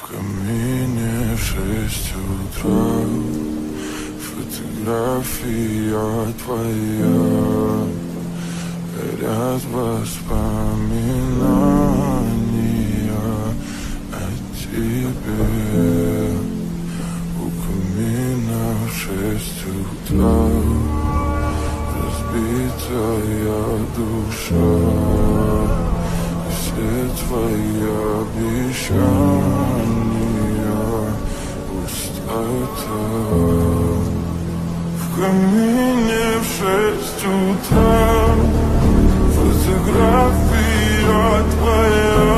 камине в 6 утра. Фотография твоя, горят воспоминания о тебе. У камина в 6 утра разбитая душа, и все твои обещания пустота. В камине в 6 утра фотография твоя,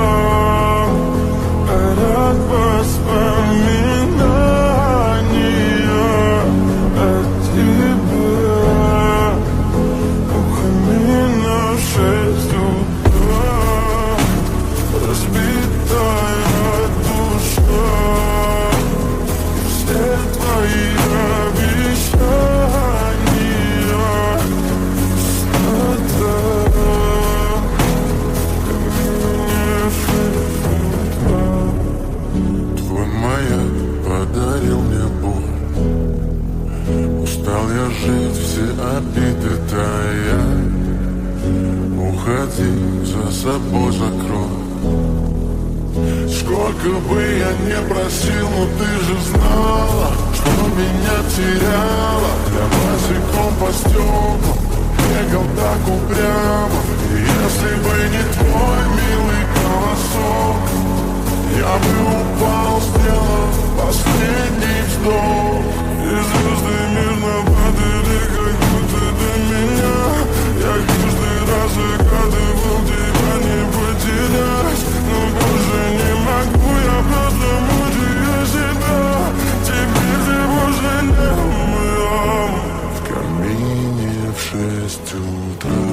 горят воспоминания о тебе. У камина в 6 утра разбитая душа, и все твои жить, все обиды тая. Уходи, за собой закрой. Сколько бы я не просил, но ты же знала, что меня теряла. Я босиком по стеклам бегал так упрямо. И если бы не твой милый голосок, я бы упал, сделав последний вздох. И звезды мирно падали, как будто до меня. Я каждый раз загадывал тебя не потерять, но больше не могу, я просто мучаю себя. Теперь ты больше не моя. В камине в 6 утра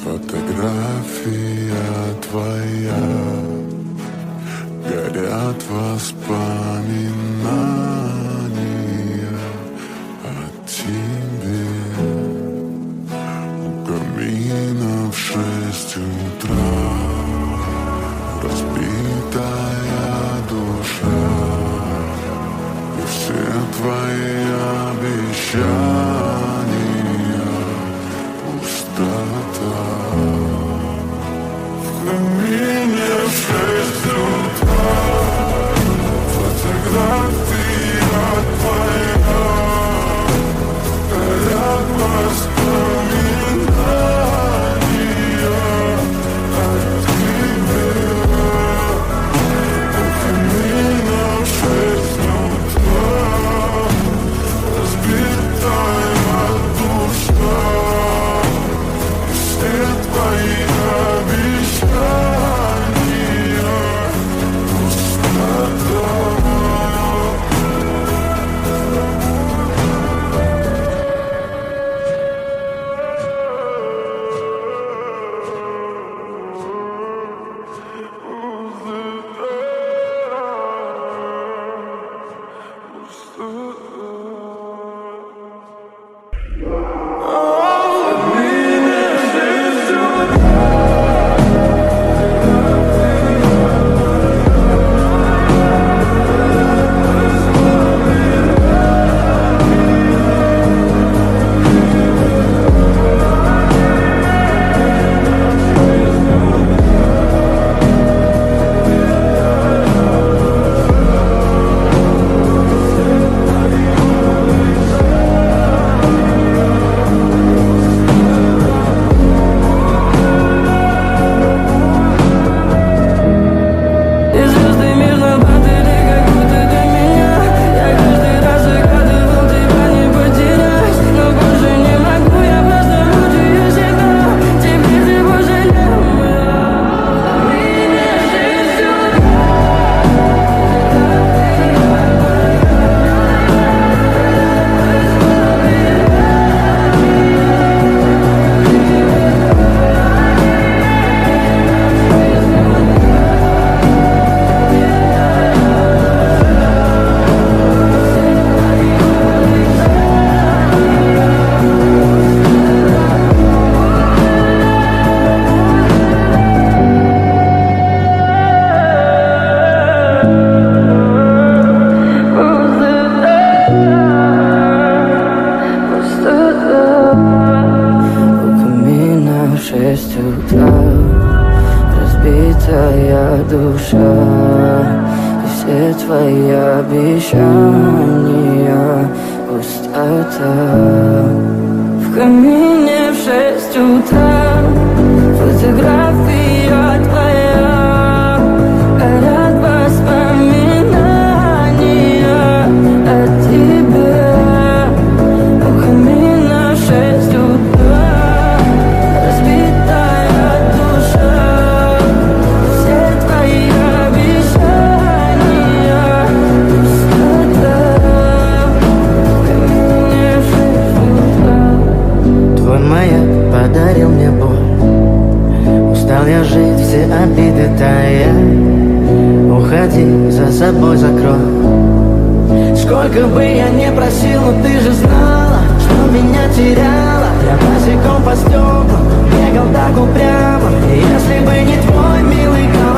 фотография твоя, горят воспоминания о тебе. У камина в 6 утра разбитая душа, и все твои обещания пустота. В камине в 6 утра фотография твоя, горят воспоминания о тебе. У камина в 6 утра душа, и все твои обещания пустота. В камине в 6 утра фотография твоя, горят воспоминания о тебе. У камина в 6 утра разбитая душа, все твои обещания пустота. В камине в 6 утра. Твой маяк подарил мне боль. Устал я жить, все обиды тая. Уходи, за собой закрой. Сколько бы я не просил, но ты же знала, что меня теряла. Я босиком по стеклам бегал так упрямо. И если бы не твой милый голос,